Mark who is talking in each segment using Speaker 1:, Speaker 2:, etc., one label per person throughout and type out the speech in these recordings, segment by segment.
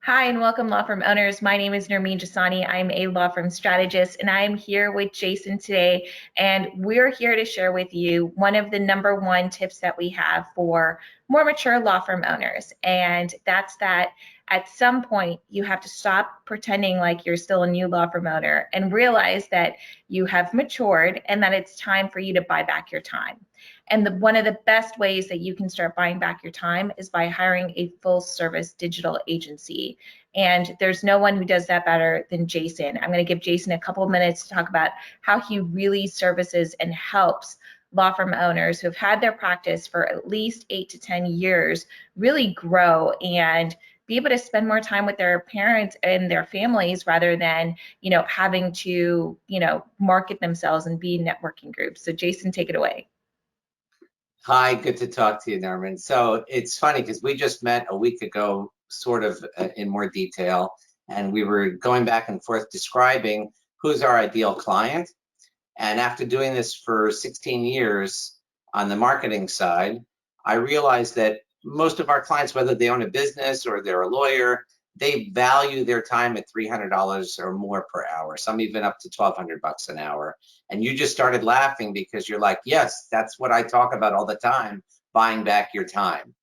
Speaker 1: Hi, and welcome, law firm owners. My name is Nermin Jasani. I'm a law firm strategist, and I am here with Jason today. And we're here to share with you one of the number one tips that we have for more mature law firm owners. And that's that at some point, you have to stop pretending like you're still a new law firm owner and realize that you have matured and that it's time for you to buy back your time. And one of the best ways that you can start buying back your time is by hiring a full service digital agency. And there's no one who does that better than Jason. I'm going to give Jason a couple of minutes to talk about how he really services and helps law firm owners who have had their practice for at least 8 to 10 years really grow and be able to spend more time with their parents and their families rather than, having to, market themselves and be in networking groups. So Jason, take it away.
Speaker 2: Hi, good to talk to you, Norman. So it's funny because we just met a week ago, sort of in more detail, and we were going back and forth describing who's our ideal client. And after doing this for 16 years on the marketing side, I realized that most of our clients, whether they own a business or they're a lawyer, they value their time at $300 or more per hour, some even up to $1,200 an hour. And you just started laughing because you're like, yes, that's what I talk about all the time, buying back your time.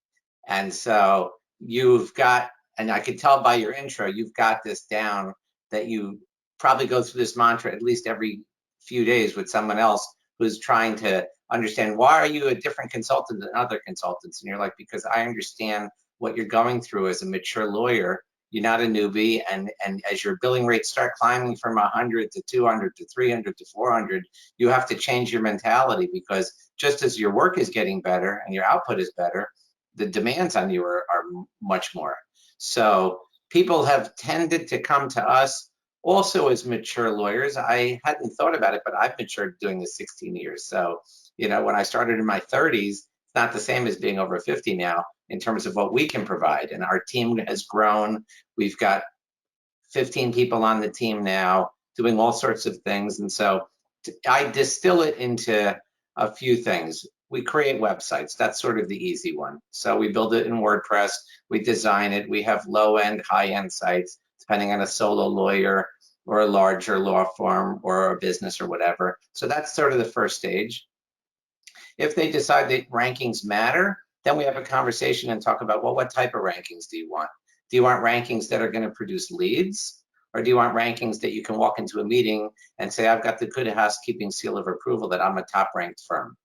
Speaker 2: And so you've got, and I could tell by your intro, you've got this down, that you probably go through this mantra at least every few days with someone else who's trying to understand, why are you a different consultant than other consultants? And you're like, because I understand what you're going through as a mature lawyer. You're not a newbie, and as your billing rates start climbing from 100 to 200 to 300 to 400, you have to change your mentality, because just as your work is getting better and your output is better, the demands on you are much more. So people have tended to come to us also as mature lawyers. I hadn't thought about it, but I've matured doing this 16 years. So, when I started in my 30s, it's not the same as being over 50 now in terms of what we can provide. And our team has grown. We've got 15 people on the team now doing all sorts of things. And so I distill it into a few things. We create websites. That's sort of the easy one. So we build it in WordPress. We design it. We have low-end, high-end sites, depending on a solo lawyer or a larger law firm or a business or whatever. So that's sort of the first stage. If they decide that rankings matter, then we have a conversation and talk about, well, what type of rankings do you want? Do you want rankings that are going to produce leads? Or do you want rankings that you can walk into a meeting and say, I've got the good housekeeping seal of approval that I'm a top ranked firm?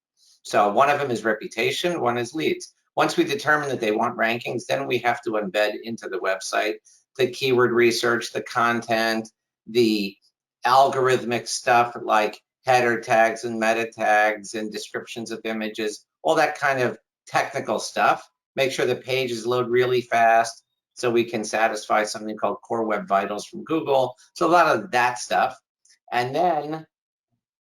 Speaker 2: So one of them is reputation, one is leads. Once we determine that they want rankings, then we have to embed into the website the keyword research, the content, the algorithmic stuff like header tags and meta tags and descriptions of images, all that kind of technical stuff. Make sure the pages load really fast so we can satisfy something called Core Web Vitals from Google. So a lot of that stuff. And then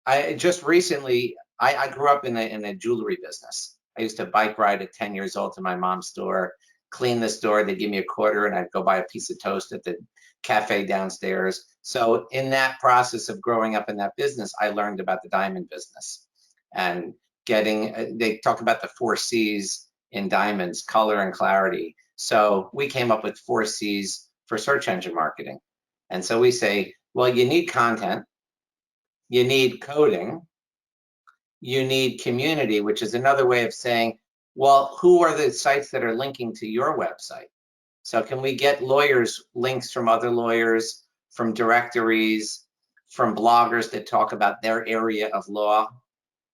Speaker 2: I just recently, I grew up in a jewelry business. I used to bike ride at 10 years old to my mom's store, clean the store. They'd give me a quarter and I'd go buy a piece of toast at the cafe downstairs. So in that process of growing up in that business, I learned about the diamond business and they talk about the 4 C's in diamonds: color and clarity. So we came up with 4 C's for search engine marketing. And so we say, well, you need content, you need coding, you need community, which is another way of saying, well, who are the sites that are linking to your website? So can we get lawyers links from other lawyers, from directories, from bloggers that talk about their area of law,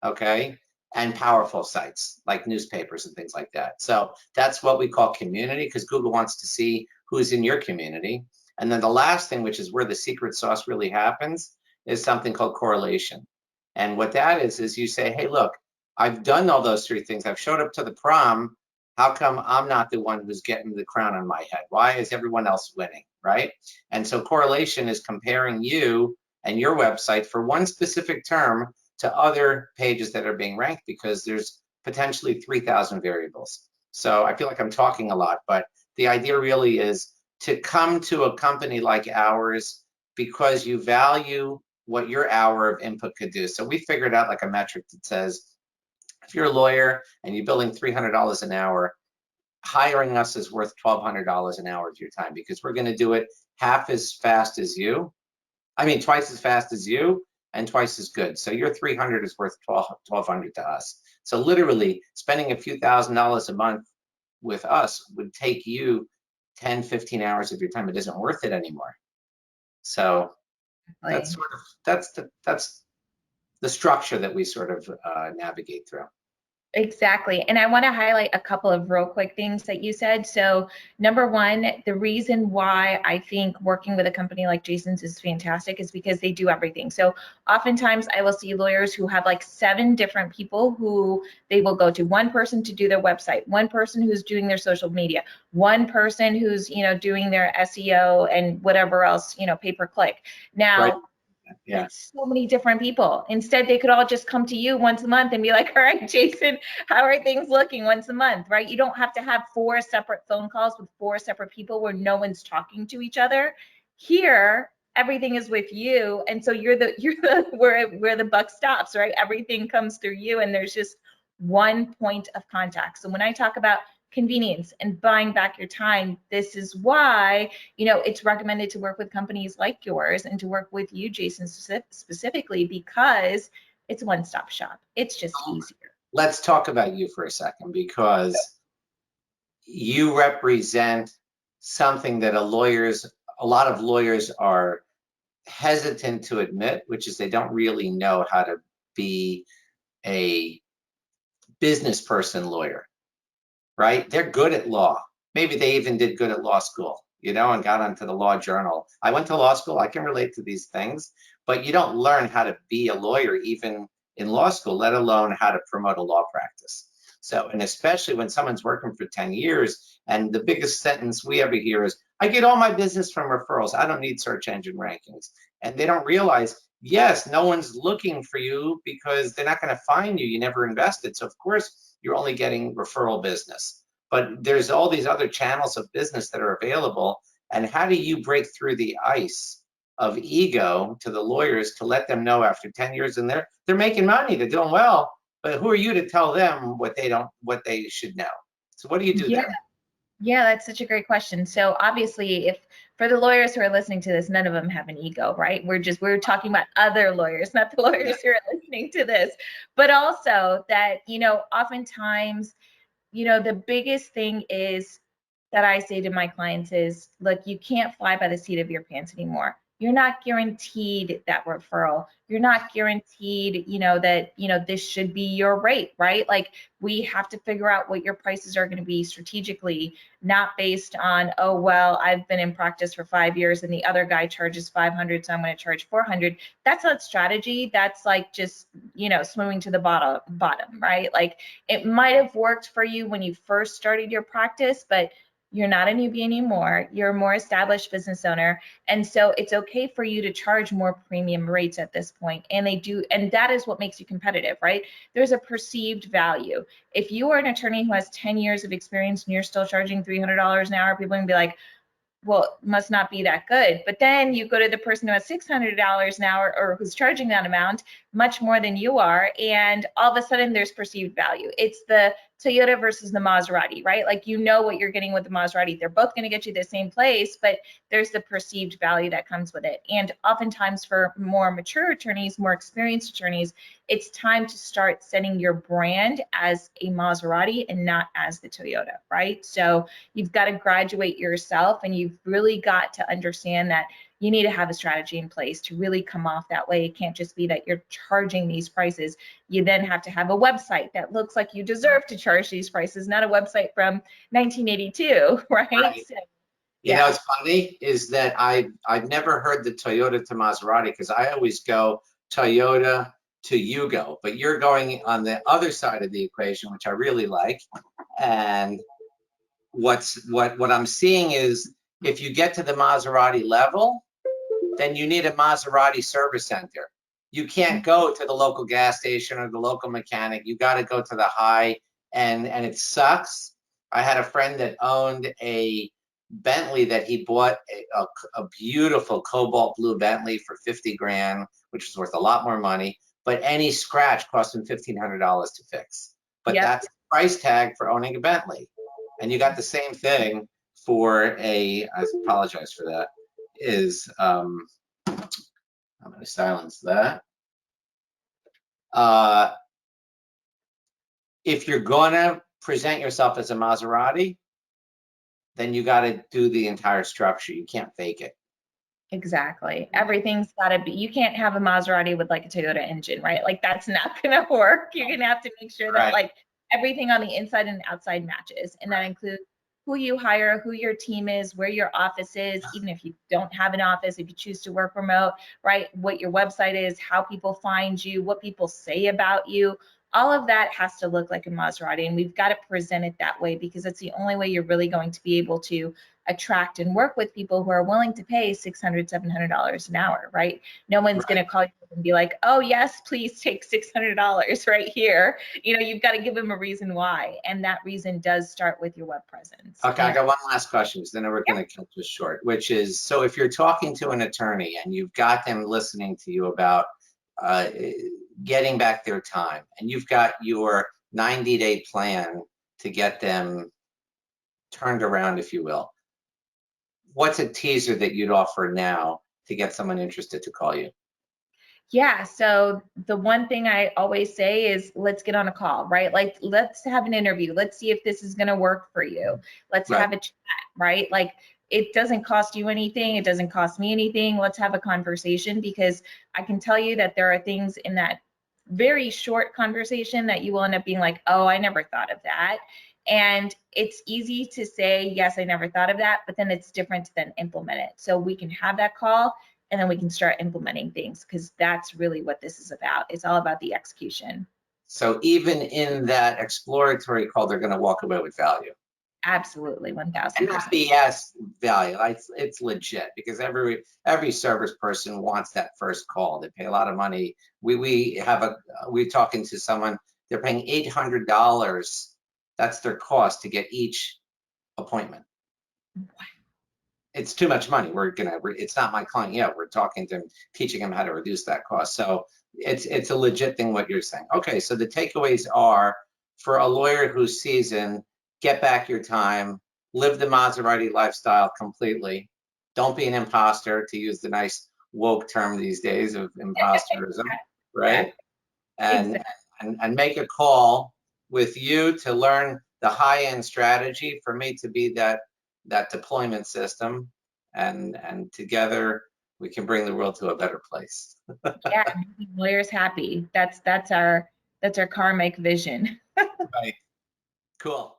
Speaker 2: okay? And powerful sites like newspapers and things like that. So that's what we call community, because Google wants to see who's in your community. And then the last thing, which is where the secret sauce really happens, is something called correlation. And what that is you say, hey, look, I've done all those 3 things. I've showed up to the prom. How come I'm not the one who's getting the crown on my head? Why is everyone else winning, right? And so correlation is comparing you and your website for one specific term to other pages that are being ranked, because there's potentially 3,000 variables. So I feel like I'm talking a lot, but the idea really is to come to a company like ours because you value what your hour of input could do. So we figured out like a metric that says, if you're a lawyer and you're billing $300 an hour, hiring us is worth $1,200 an hour of your time, because we're going to do it half as fast as you. I mean, twice as fast as you and twice as good. So your 300 is worth 1,200 to us. So literally spending a few $1,000s a month with us would take you 10, 15 hours of your time. It isn't worth it anymore. So that's sort of, that's the structure that we sort of navigate through.
Speaker 1: Exactly. And I want to highlight a couple of real quick things that you said. So number one, the reason why I think working with a company like Jason's is fantastic is because they do everything. So oftentimes I will see lawyers who have like 7 different people who they will go to. One person to do their website, one person who's doing their social media, one person who's, doing their SEO and whatever else, pay-per-click. Now,
Speaker 2: Right. Yeah.
Speaker 1: That's so many different people. Instead, they could all just come to you once a month and be like, all right, Jason, how are things looking once a month, right? You don't have to have 4 separate phone calls with 4 separate people where no one's talking to each other. Here, everything is with you. And so you're the where the buck stops, right? Everything comes through you and there's just one point of contact. So when I talk about convenience and buying back your time, this is why it's recommended to work with companies like yours and to work with you, Jason, specifically, because it's a one-stop shop. It's just easier.
Speaker 2: Let's talk about you for a second, because you represent something that a lot of lawyers are hesitant to admit, which is they don't really know how to be a business person lawyer, right? They're good at law. Maybe they even did good at law school, and got onto the law journal. I went to law school. I can relate to these things, but you don't learn how to be a lawyer even in law school, let alone how to promote a law practice. So, and especially when someone's working for 10 years, and the biggest sentence we ever hear is, I get all my business from referrals. I don't need search engine rankings. And they don't realize, yes, no one's looking for you because they're not going to find you. You never invested. So of course, you're only getting referral business. But there's all these other channels of business that are available. And how do you break through the ice of ego to the lawyers to let them know after 10 years and they're making money, they're doing well, but who are you to tell them what they should know? So what do you do there?
Speaker 1: Yeah, that's such a great question. So obviously, if for the lawyers who are listening to this, none of them have an ego, right? We're talking about other lawyers, not the lawyers who are listening to this, but also that, oftentimes, the biggest thing is that I say to my clients is, look, you can't fly by the seat of your pants anymore. You're not guaranteed that referral. You're not guaranteed, that, this should be your rate, right? Like we have to figure out what your prices are going to be strategically, not based on, oh, well, I've been in practice for 5 years and the other guy charges 500, so I'm going to charge 400. That's not strategy. That's like just, swimming to the bottom, right? Like it might have worked for you when you first started your practice, but you're not a newbie anymore. You're a more established business owner. And so it's okay for you to charge more premium rates at this point. And they do, and that is what makes you competitive, right? There's a perceived value. If you are an attorney who has 10 years of experience and you're still charging $300 an hour, people are gonna be like, well, it must not be that good. But then you go to the person who has $600 an hour or who's charging that amount, much more than you are, and all of a sudden there's perceived value. It's the Toyota versus the Maserati, right? Like what you're getting with the Maserati. They're both going to get you the same place, but there's the perceived value that comes with it. And oftentimes for more mature attorneys, more experienced attorneys, it's time to start setting your brand as a Maserati and not as the Toyota, right? So you've got to graduate yourself, and you've really got to understand that you need to have a strategy in place to really come off that way. It can't just be that you're charging these prices. You then have to have a website that looks like you deserve to charge these prices, not a website from 1982, right? So,
Speaker 2: You know, what's funny is that I've never heard the Toyota to Maserati, because I always go Toyota to Yugo, but you're going on the other side of the equation, which I really like. And what I'm seeing is, if you get to the Maserati level, then you need a Maserati service center. You can't go to the local gas station or the local mechanic. You got to go to the high end, and it sucks. I had a friend that owned a Bentley that he bought, a beautiful cobalt blue Bentley for 50 grand, which was worth a lot more money. But any scratch cost him $1,500 to fix. But that's the price tag for owning a Bentley. And you got the same thing for I apologize for that, I'm going to silence that. If you're going to present yourself as a Maserati, then you got to do the entire structure. You can't fake it.
Speaker 1: Exactly. Everything's got to be, you can't have a Maserati with like a Toyota engine, right? Like that's not going to work. You're going to have to make sure that like everything on the inside and outside matches. And that includes who you hire, who your team is, where your office is, even if you don't have an office, if you choose to work remote, right? What your website is, how people find you, what people say about you. All of that has to look like a Maserati, and we've got to present it that way because it's the only way you're really going to be able to attract and work with people who are willing to pay $600, $700 an hour, right? No one's going to call you and be like, oh yes, please take $600 right here. You know, you've got to give them a reason why. And that reason does start with your web presence.
Speaker 2: Okay, I got one last question, because then we're going to cut this short, which is, so if you're talking to an attorney and you've got them listening to you about getting back their time, and you've got your 90-day plan to get them turned around, if you will, what's a teaser that you'd offer now to get someone interested to call you?
Speaker 1: Yeah, so the one thing I always say is let's get on a call, right? Like let's have an interview. Let's see if this is going to work for you. Let's have a chat, right? Like it doesn't cost you anything. It doesn't cost me anything. Let's have a conversation, because I can tell you that there are things in that very short conversation that you will end up being like, oh, I never thought of that. And it's easy to say, yes, I never thought of that, but then it's different to then implement it. So we can have that call, and then we can start implementing things, because that's really what this is about. It's all about the execution.
Speaker 2: So even in that exploratory call, they're going to walk away with value.
Speaker 1: Absolutely, 1000%.
Speaker 2: And not BS value. It's legit, because every service person wants that first call. They pay a lot of money. We're talking to someone. They're paying $800. That's their cost to get each appointment. It's too much money. It's not my client yet. We're talking to him, teaching him how to reduce that cost. So it's a legit thing what you're saying. Okay, so the takeaways are, for a lawyer who's seasoned, get back your time, live the Maserati lifestyle completely. Don't be an imposter, to use the nice woke term these days of imposterism, right? And make a call with you to learn the high-end strategy, for me to be that deployment system, and together we can bring the world to a better place.
Speaker 1: Yeah, making lawyers happy. That's our karmic vision.
Speaker 2: Right. Cool.